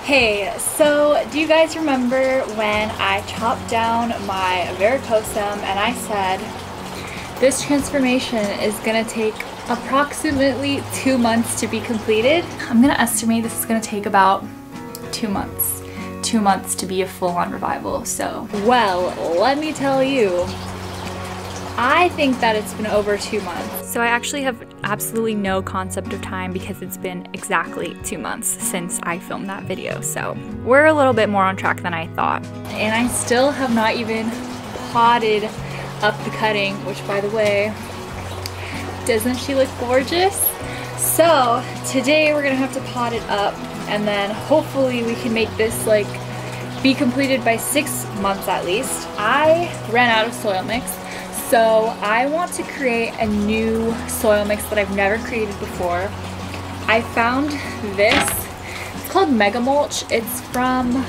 Hey, so do you guys remember when I chopped down my verrucosum and I said this transformation is gonna take approximately 2 months to be completed? I'm gonna estimate this is gonna take about 2 months. 2 months to be a full-on revival. So, well, let me tell you, I think that it's been over 2 months. So I actually have absolutely no concept of time because it's been exactly 2 months since I filmed that video. So we're a little bit more on track than I thought. And I still have not even potted up the cutting, which, by the way, doesn't she look gorgeous? So today we're gonna have to pot it up, and then hopefully we can make this like be completed by 6 months at least. I ran out of soil mix, so I want to create a new soil mix that I've never created before. I found this. It's called Mega Mulch. It's from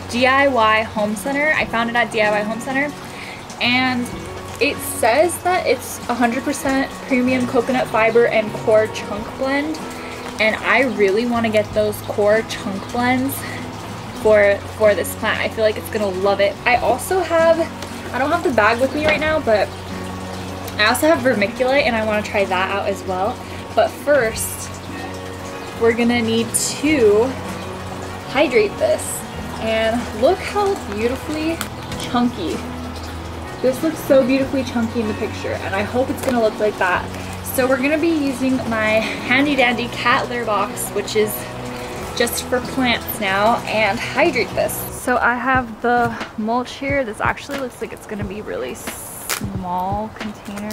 DIY Home Center. I found it at DIY Home Center, and it says that it's 100% premium coconut fiber and core chunk blend, and I really want to get those core chunk blends for this plant. I feel like it's gonna love it. I don't have the bag with me right now, but I also have vermiculite and I want to try that out as well. But first, we're gonna need to hydrate this, and look how beautifully chunky. This looks so beautifully chunky in the picture, and I hope it's gonna look like that. So we're gonna be using my handy dandy cat litter box, which is just for plants now, and hydrate this. So I have the mulch here. This actually looks like it's gonna be really small container.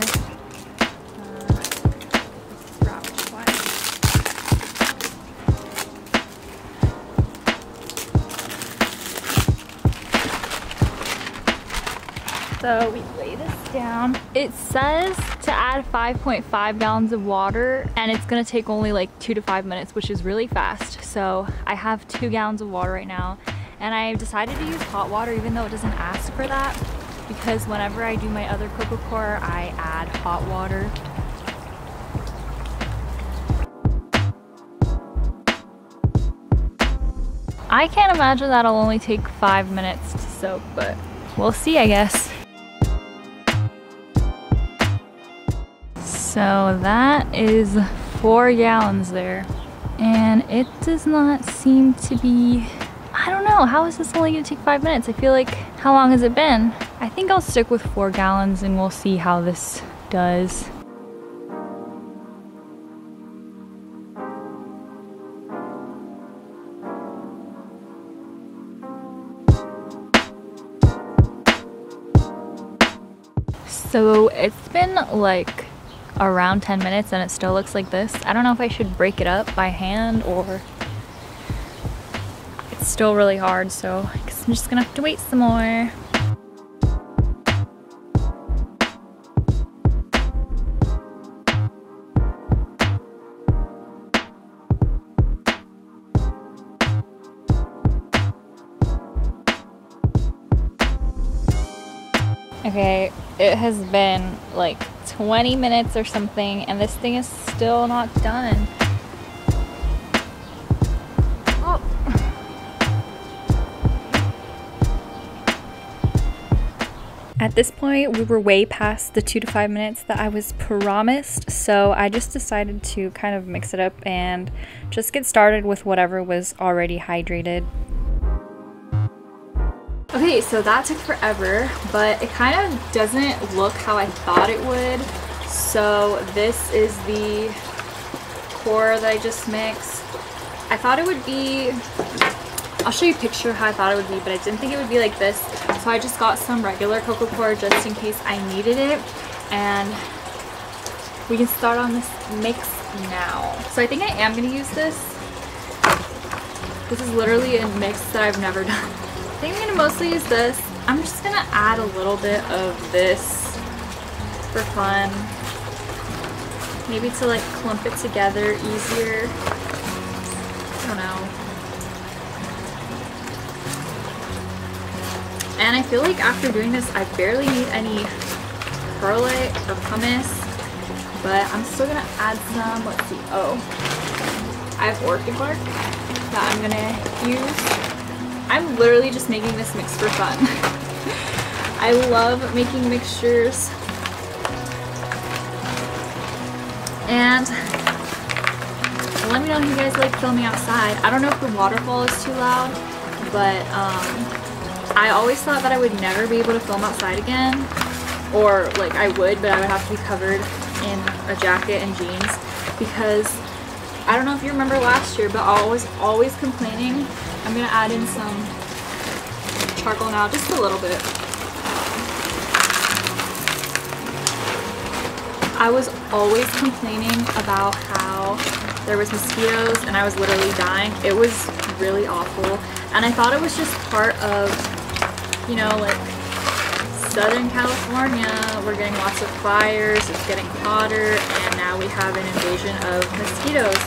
So we lay this down. It says to add 5.5 gallons of water, and it's gonna take only like 2 to 5 minutes, which is really fast. So I have 2 gallons of water right now, and I decided to use hot water even though it doesn't ask for that, because whenever I do my other coco coir, I add hot water. I can't imagine that'll only take 5 minutes to soak, but we'll see, I guess. So that is 4 gallons there, and it does not seem to be, I don't know, how is this only gonna take 5 minutes? I feel like, how long has it been? I think I'll stick with 4 gallons and we'll see how this does. So it's been like around 10 minutes and it still looks like this. I don't know if I should break it up by hand, or it's still really hard, so I guess I'm just gonna have to wait some more. Okay, it has been like 20 minutes or something, and this thing is still not done. Oh. At this point, we were way past the 2 to 5 minutes that I was promised, so I just decided to kind of mix it up and just get started with whatever was already hydrated. Okay, so that took forever, but it kind of doesn't look how I thought it would. So this is the core that I just mixed. I thought it would be, I'll show you a picture of how I thought it would be, but I didn't think it would be like this. So I just got some regular coco coir just in case I needed it, and we can start on this mix now. So I think I am gonna use this. This is literally a mix that I've never done. I think I'm gonna mostly use this. I'm just gonna add a little bit of this for fun. Maybe to like clump it together easier. I don't know. And I feel like after doing this, I barely need any perlite or pumice, but I'm still gonna add some. Let's see. Oh, I have orchid bark. that I'm gonna use. I'm literally just making this mix for fun. I love making mixtures. And let me know if you guys like filming outside. I don't know if the waterfall is too loud, but I always thought that I would never be able to film outside again. Or like I would, but I would have to be covered in a jacket and jeans, because I don't know if you remember last year, but I was always complaining. I'm gonna add in some charcoal now, just a little bit. I was always complaining about how there was mosquitoes and I was literally dying. It was really awful. And I thought it was just part of, you know, like Southern California. We're getting lots of fires, it's getting hotter, and now we have an invasion of mosquitoes.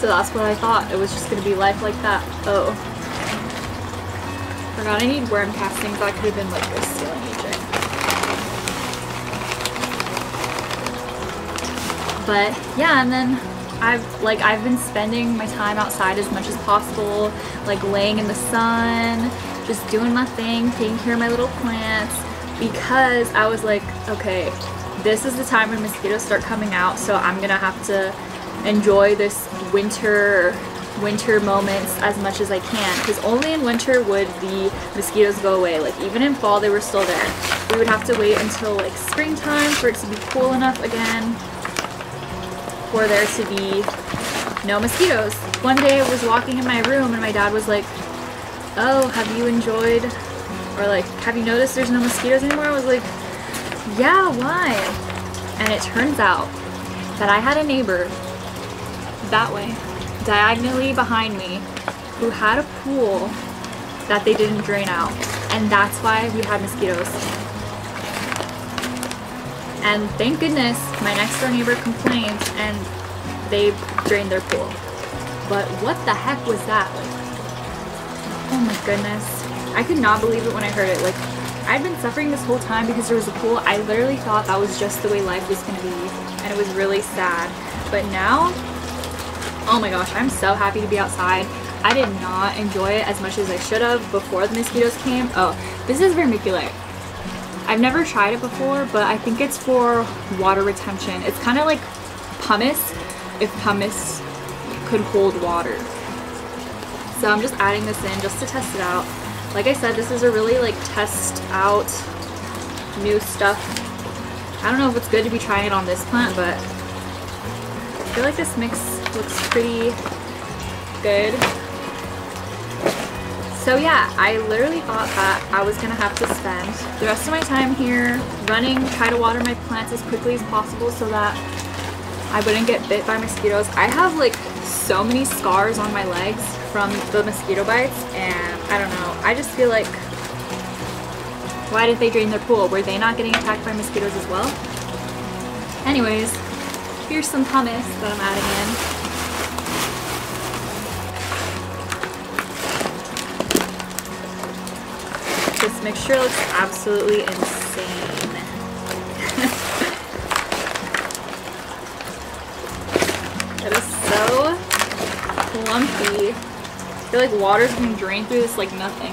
So that's what I thought. It was just gonna be life like that. Oh. Forgot I need worm castings. That could have been like a sealing agent. But yeah, and then I've been spending my time outside as much as possible, like laying in the sun, just doing my thing, taking care of my little plants, because I was like, okay, this is the time when mosquitoes start coming out, so I'm gonna have to enjoy this winter moments as much as I can, because only in winter would the mosquitoes go away. Like even in fall they were still there. We would have to wait until like springtime for it to be cool enough again for there to be no mosquitoes. One day I was walking in my room and my dad was like, oh, have you enjoyed, or like, have you noticed there's no mosquitoes anymore? I was like, yeah, why? And it turns out that I had a neighbor that way, diagonally behind me, who had a pool that they didn't drain out, and that's why we had mosquitoes. And thank goodness my next door neighbor complained and they drained their pool. But what the heck was that? Like, oh my goodness. I could not believe it when I heard it. Like, I'd been suffering this whole time because there was a pool. I literally thought that was just the way life was gonna be, and it was really sad. But now, oh my gosh, I'm so happy to be outside. I did not enjoy it as much as I should have before the mosquitoes came. Oh, this is vermiculite. I've never tried it before, but I think it's for water retention. It's kind of like pumice, if pumice could hold water. So I'm just adding this in just to test it out. Like I said, this is a really like test out new stuff. I don't know if it's good to be trying it on this plant, but I feel like this mix looks pretty good. So yeah, I literally thought that I was gonna have to spend the rest of my time here running, try to water my plants as quickly as possible so that I wouldn't get bit by mosquitoes. I have like so many scars on my legs from the mosquito bites, and I don't know, I just feel like, why did they drain their pool? Were they not getting attacked by mosquitoes as well? Anyways, here's some pumice that I'm adding in. This mixture looks absolutely insane. It is so clumpy. I feel like water's being drained through this like nothing.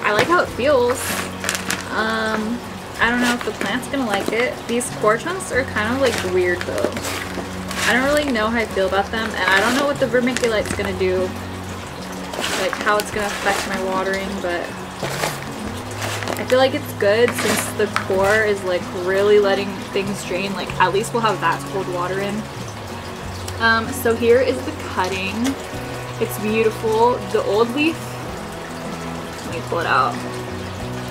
I like how it feels. I don't know if the plant's gonna like it. These core chunks are kind of like weird though. I don't really know how I feel about them, and I don't know what the vermiculite's gonna do, like how it's gonna affect my watering, but I feel like it's good since the core is like really letting things drain. Like at least we'll have that to hold water in. So here is the cutting. It's beautiful. The old leaf, let me pull it out.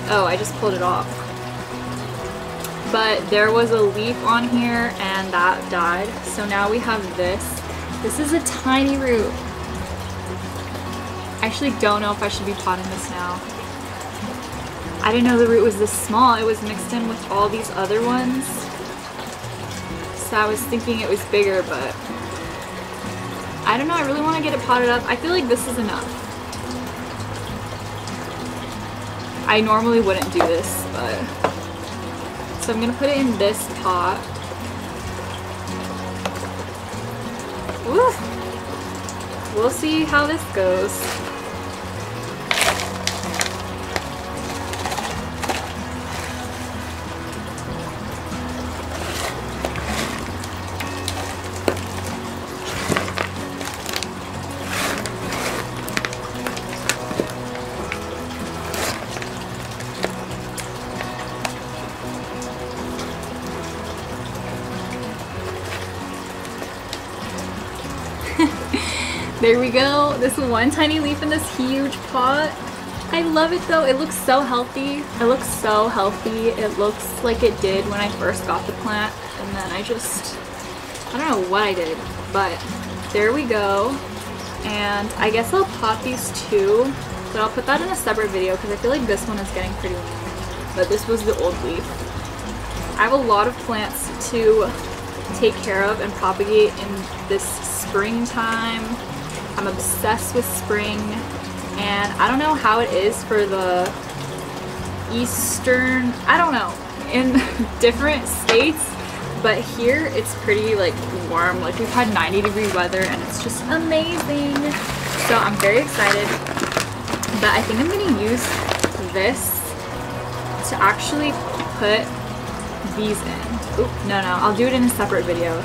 Oh, I just pulled it off. But there was a leaf on here and that died. So now we have this. This is a tiny root. I actually don't know if I should be potting this now. I didn't know the root was this small. It was mixed in with all these other ones. So I was thinking it was bigger, but I don't know. I really want to get it potted up. I feel like this is enough. I normally wouldn't do this, but So I'm gonna put it in this pot. Woo! We'll see how this goes. There we go. This one tiny leaf in this huge pot. I love it though. It looks so healthy. It looks so healthy. It looks like it did when I first got the plant. And then I don't know what I did, but there we go. And I guess I'll pot these two, but I'll put that in a separate video because I feel like this one is getting pretty long. But this was the old leaf. I have a lot of plants to take care of and propagate in this springtime. I'm obsessed with spring, and I don't know how it is for the eastern, I don't know, in different states, but here it's pretty like warm. Like we've had 90-degree weather and it's just amazing. So I'm very excited, but I think I'm gonna use this to actually put these in. Oop, no, I'll do it in a separate video.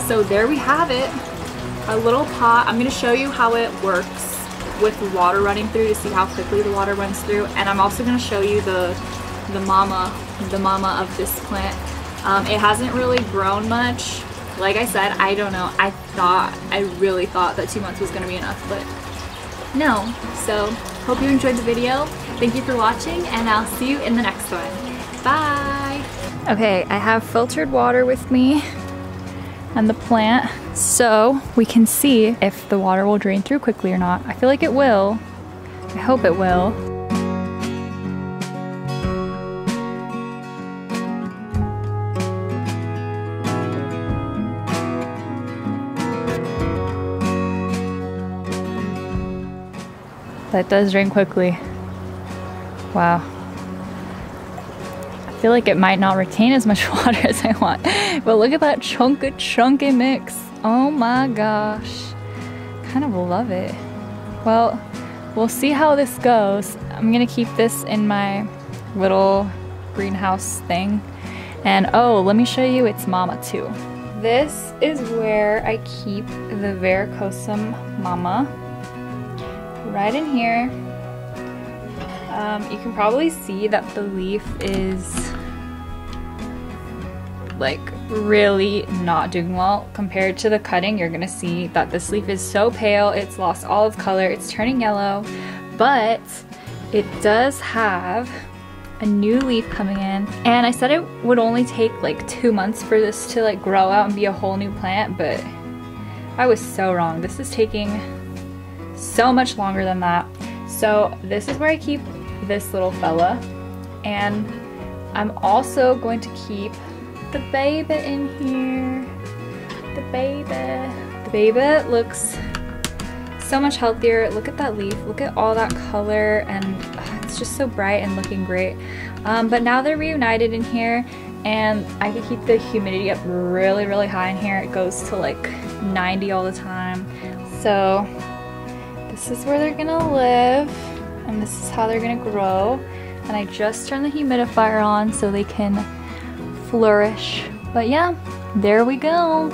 So there we have it. A little pot. I'm going to show you how it works with water running through to see how quickly the water runs through, and I'm also going to show you the mama of this plant. It hasn't really grown much. Like I said, I don't know. I really thought that 2 months was going to be enough, but no. So hope you enjoyed the video. Thank you for watching, and I'll see you in the next one. Bye. Okay, I have filtered water with me and the plant, so we can see if the water will drain through quickly or not. I feel like it will. I hope it will. That does drain quickly. Wow. I feel like it might not retain as much water as I want, but look at that chunky mix. Oh my gosh, kind of love it. Well, we'll see how this goes. I'm gonna keep this in my little greenhouse thing, and oh, let me show you its mama too. This is where I keep the Verrucosum mama, right in here. You can probably see that the leaf is like really not doing well compared to the cutting. You're gonna see that this leaf is so pale, it's lost all its color, it's turning yellow, but it does have a new leaf coming in. And I said it would only take like 2 months for this to like grow out and be a whole new plant, but I was so wrong. This is taking so much longer than that. So this is where I keep this little fella, and I'm also going to keep the baby in here. The baby looks so much healthier. Look at that leaf, look at all that color, and it's just so bright and looking great. But now they're reunited in here, and I can keep the humidity up really high in here. It goes to like 90 all the time. So this is where they're gonna live, and this is how they're gonna grow. And I just turned the humidifier on so they can flourish. But yeah, there we go.